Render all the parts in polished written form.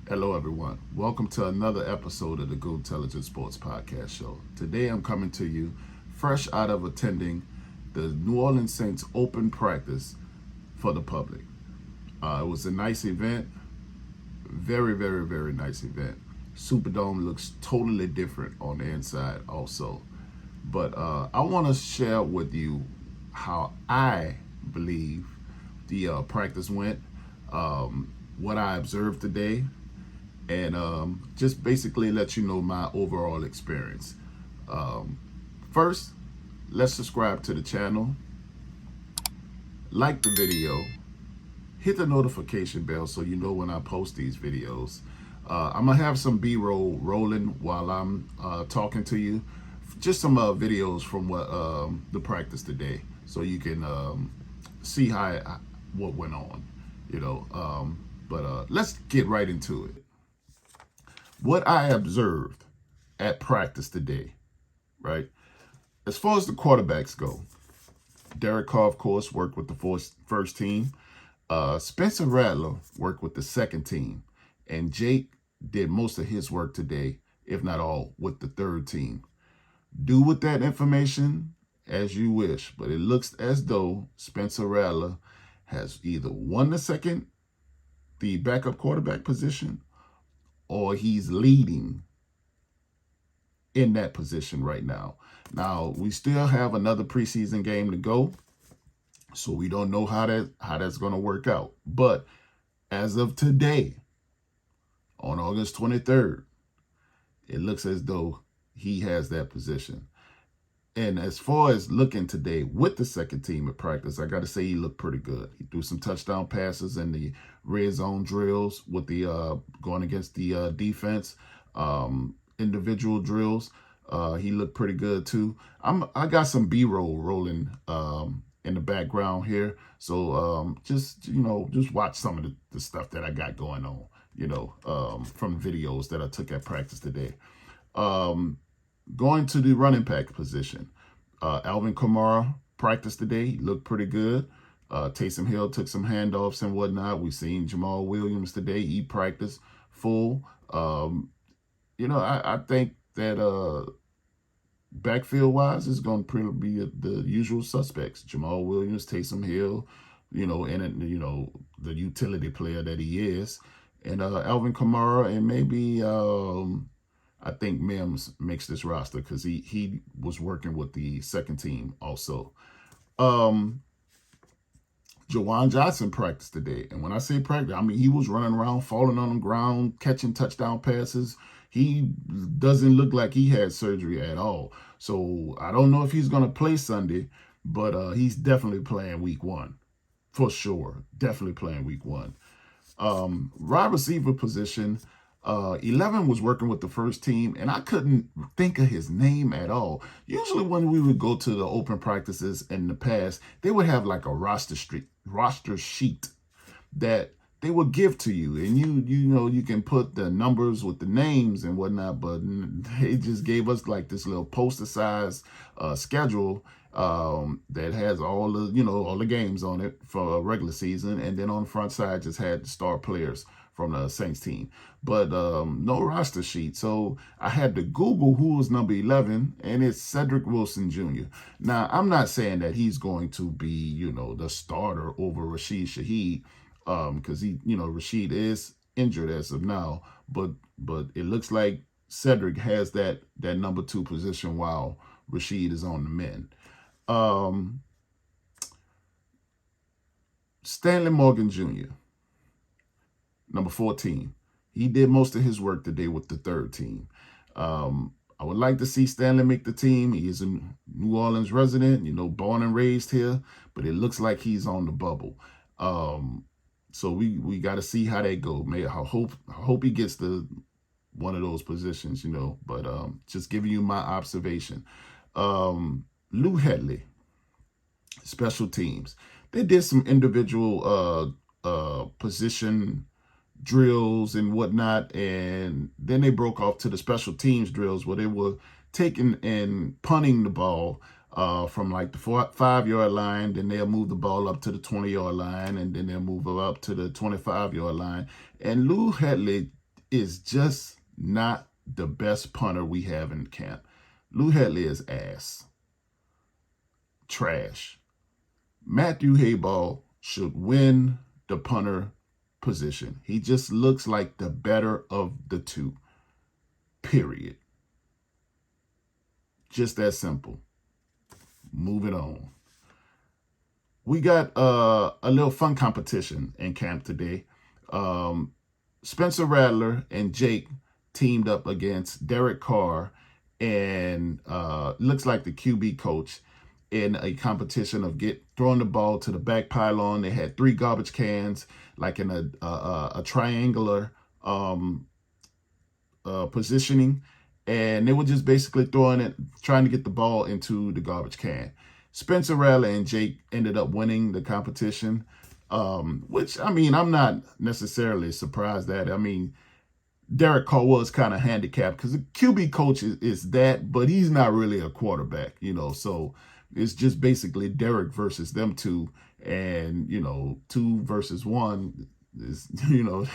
Hello, everyone. Welcome to another episode of the Go Intelligent Sports Podcast Show. Today, I'm coming to you fresh out of attending the New Orleans Saints open practice for the public. It was a nice event, very nice event. Superdome looks totally different on the inside, also. But I want to share with you how I believe the practice went, what I observed today, and just basically let you know my overall experience. First, let's subscribe to the channel, like the video, hit the notification bell so you know when I post these videos. I'm gonna have some B-roll rolling while I'm talking to you, just some videos from the practice today, so you can see what went on. But let's get right into it. What I observed at practice today, right? As far as the quarterbacks go, Derek Carr, of course, worked with the first team. Spencer Rattler worked with the second team. And Jake did most of his work today, if not all, with the third team. Do with that information as you wish, but it looks as though Spencer Rattler has either won the backup quarterback position, or he's leading in that position right now. Now, we still have another preseason game to go, so we don't know how that's going to work out. But as of today, on August 23rd, it looks as though he has that position. And as far as looking today with the second team at practice, I got to say he looked pretty good. He threw some touchdown passes in the red zone drills with the going against the defense, individual drills. He looked pretty good too. I got some B-roll rolling in the background here, so just watch some of the stuff that I got going on. From videos that I took at practice today. Going to the running back position, Alvin Kamara practiced today. He looked pretty good. Taysom Hill took some handoffs and whatnot. We've seen Jamal Williams today. He practiced full. I think that backfield-wise is going to pretty be the usual suspects. Jamal Williams, Taysom Hill, the utility player that he is. And Alvin Kamara, and maybe I think Mims makes this roster because he was working with the second team also. Jawan Johnson practiced today. And when I say practice, I mean he was running around, falling on the ground, catching touchdown passes. He doesn't look like he had surgery at all. So I don't know if he's going to play Sunday, but he's definitely playing week one. For sure. Definitely playing week one. Wide receiver position, 11 was working with the first team, and I couldn't think of his name at all. Usually when we would go to the open practices in the past, they would have like a roster sheet that they would give to you, and you can put the numbers with the names and whatnot, but they just gave us like this little poster size schedule that has all the games on it for a regular season, and then on the front side just had the star players from the Saints team, but no roster sheet. So I had to Google who was number 11, and it's Cedric Wilson Jr. Now, I'm not saying that he's going to be, the starter over Rashid Shaheed, because Rashid is injured as of now, but it looks like Cedric has that number 2 position while Rashid is on the mend. Stanley Morgan Jr., number 14. He did most of his work today with the third team. I would like to see Stanley make the team. He is a New Orleans resident, born and raised here, but it looks like he's on the bubble. So we got to see how that go. I hope he gets one of those positions, but just giving you my observation. Lou Hedley, special teams. They did some individual position drills and whatnot, and then they broke off to the special teams drills where they were taking and punting the ball from like the 5-yard line, then they'll move the ball up to the 20-yard line, and then they'll move it up to the 25-yard line. And Lou Hedley is just not the best punter we have in camp. Lou Headley is ass. Trash. Matthew Hayball should win the punter position. He just looks like the better of the two. Period. Just that simple. Moving on. We got a little fun competition in camp today. Spencer Rattler and Jake teamed up against Derek Carr and looks like the QB coach in a competition of throwing the ball to the back pylon. They had 3 garbage cans, like in a triangular positioning, and they were just basically throwing it, trying to get the ball into the garbage can. Spencer Rattler and Jake ended up winning the competition, which, I mean, I'm not necessarily surprised at. I mean, Derek Carr was kind of handicapped because the QB coach is that, but he's not really a quarterback, so it's just basically Derek versus them two, and, 2 versus 1 is,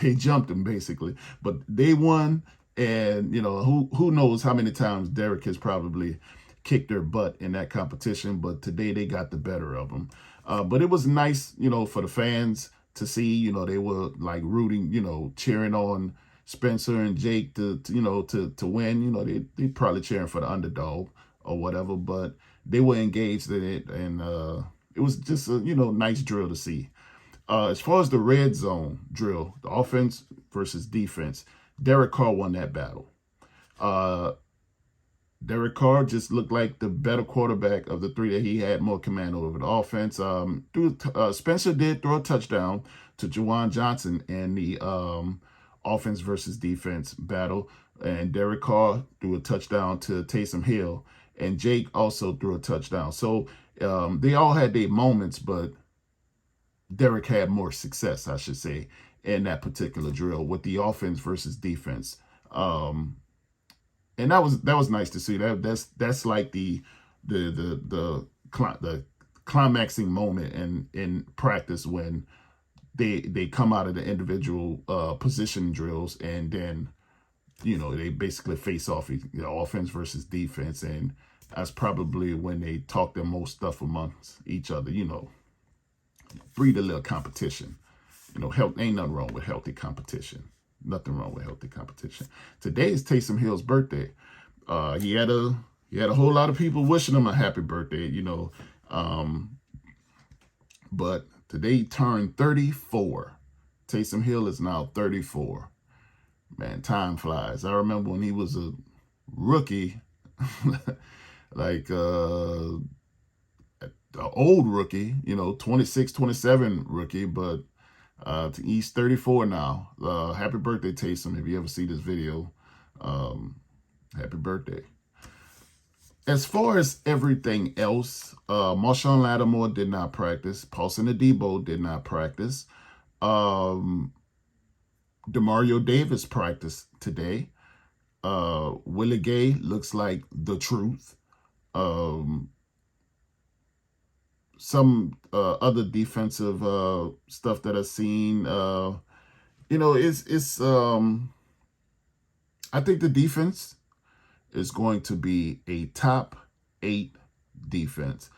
they jumped him basically, but they won. And, who knows how many times Derek has probably kicked their butt in that competition, but today they got the better of them. But it was nice, for the fans to see, they were like rooting, cheering on Spencer and Jake to win. They probably cheering for the underdog or whatever, but they were engaged in it, and it was just a, nice drill to see. As far as the red zone drill, the offense versus defense, Derek Carr won that battle. Derek Carr just looked like the better quarterback of the 3 that he had more command over the offense. Spencer did throw a touchdown to Juwan Johnson in the offense versus defense battle, and Derek Carr threw a touchdown to Taysom Hill, and Jake also threw a touchdown. So they all had their moments, but Derek had more success, I should say, in that particular drill with the offense versus defense. And that was nice to see. That's like the climaxing moment in practice when they come out of the individual position drills, and then they basically face off, offense versus defense, and that's probably when they talk their most stuff amongst each other. Breed a little competition. Ain't nothing wrong with healthy competition. Nothing wrong with healthy competition. Today is Taysom Hill's birthday. He had a whole lot of people wishing him a happy birthday, but today he turned 34. Taysom Hill is now 34. Man, time flies. I remember when he was a rookie, like an old rookie, 26, 27 rookie, but he's 34 now. Happy birthday, Taysom, if you ever see this video. Happy birthday. As far as everything else, Marshawn Lattimore did not practice. Paulson Adebo did not practice. Demario Davis practiced today. Willie Gay looks like the truth. Some other defensive stuff that I've seen, it's I think the defense is going to be a top 8 defense.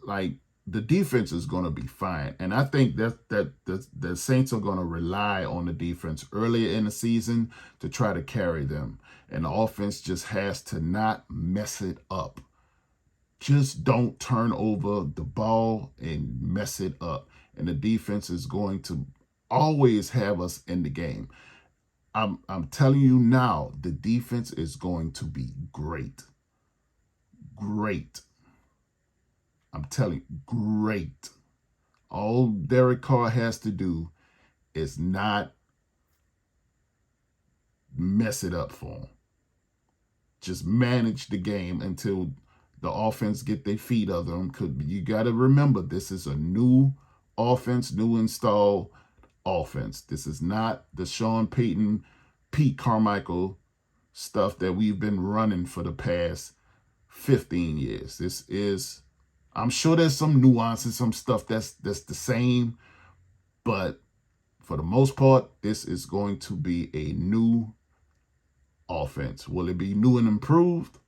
Like, the defense is going to be fine, and I think that the Saints are going to rely on the defense earlier in the season to try to carry them, and the offense just has to not mess it up. Just don't turn over the ball and mess it up, and the defense is going to always have us in the game. I'm telling you now, the defense is going to be great. Great. I'm telling you, great. All Derek Carr has to do is not mess it up for him. Just manage the game until the offense get their feet under them. Because you got to remember, this is a new offense, new install offense. This is not the Sean Payton, Pete Carmichael stuff that we've been running for the past 15 years. This is, I'm sure there's some nuances, some stuff that's the same, but for the most part, this is going to be a new offense. Will it be new and improved?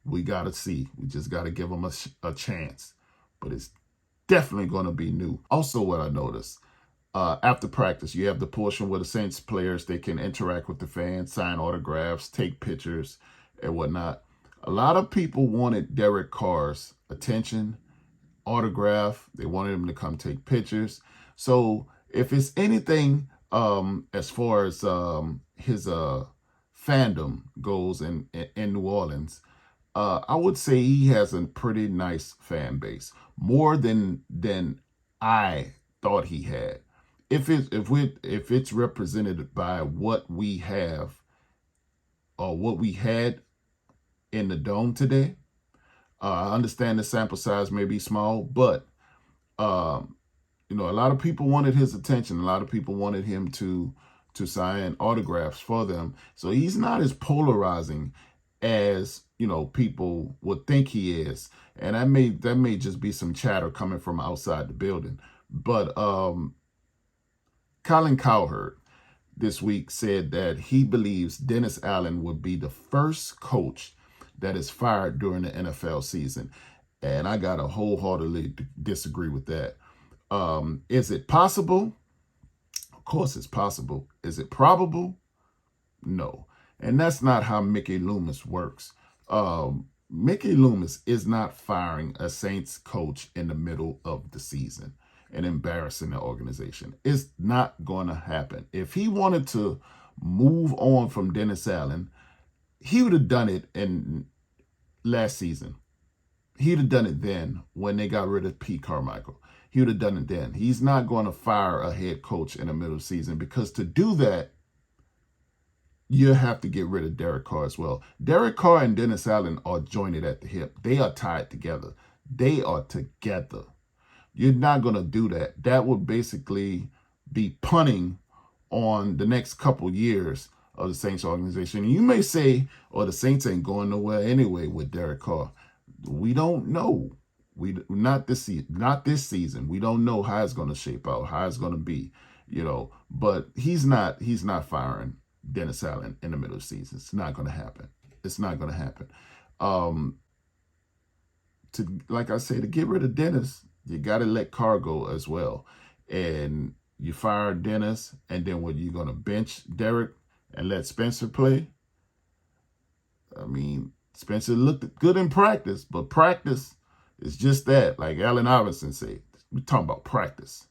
We got to see. We just got to give them a chance. But it's definitely going to be new. Also, what I noticed, after practice, you have the portion where the Saints players, they can interact with the fans, sign autographs, take pictures, and whatnot. A lot of people wanted Derek Carr's attention, autograph. They wanted him to come take pictures. So if it's anything as far as his fandom goes in New Orleans, I would say he has a pretty nice fan base, more than I thought he had. If it's represented by what we have or what we had in the dome today, I understand the sample size may be small, but you know, a lot of people wanted his attention. A lot of people wanted him to sign autographs for them. So he's not as polarizing as, you know, people would think he is. And that may just be some chatter coming from outside the building. But Colin Cowherd this week said that he believes Dennis Allen would be the first coach that is fired during the NFL season. And I got to wholeheartedly disagree with that. Is it possible? Of course it's possible. Is it probable? No. And that's not how Mickey Loomis works. Mickey Loomis is not firing a Saints coach in the middle of the season and embarrassing the organization. It's not going to happen. If he wanted to move on from Dennis Allen, he would have done it in last season. He'd have done it then when they got rid of Pete Carmichael. He would have done it then. He's not going to fire a head coach in the middle of the season, because to do that, you have to get rid of Derek Carr as well. Derek Carr and Dennis Allen are jointed at the hip. They are tied together. They are together. You're not going to do that. That would basically be punting on the next couple years of the Saints organization. And you may say, oh, the Saints ain't going nowhere anyway with Derek Carr. We don't know. Not this season. We don't know how it's going to shape out, how it's going to be, you know. But he's not firing Dennis Allen in the middle of the season. It's not going to happen. It's not going to happen. Like I say, to get rid of Dennis, you got to let Carr go as well. And you fire Dennis, and then what, you going to bench Derek and let Spencer play? I mean, Spencer looked good in practice, but practice is just that. Like Allen Iverson said, we're talking about practice.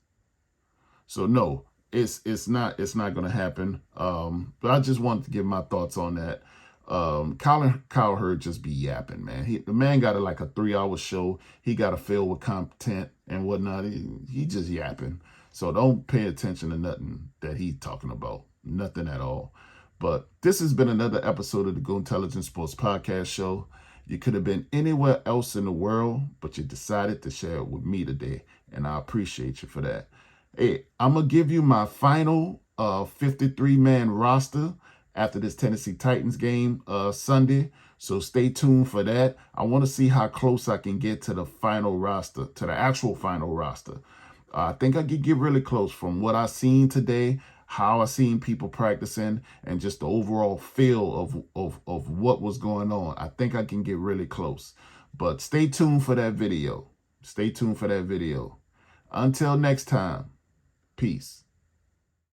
So no, it's not going to happen. But I just wanted to give my thoughts on that. Colin Cowherd just be yapping, man. The man got like a 3-hour show. He got to fill with content and whatnot. He just yapping. So don't pay attention to nothing that he's talking about. Nothing at all. But this has been another episode of the Go Intelligent Sports Podcast Show. You could have been anywhere else in the world, but you decided to share it with me today, and I appreciate you for that. Hey, I'm going to give you my final 53-man roster after this Tennessee Titans game Sunday, so stay tuned for that. I want to see how close I can get to the final roster, to the actual final roster. I think I could get really close from what I seen today, how I seen people practicing, and just the overall feel of what was going on. I think I can get really close. But stay tuned for that video. Stay tuned for that video. Until next time, peace.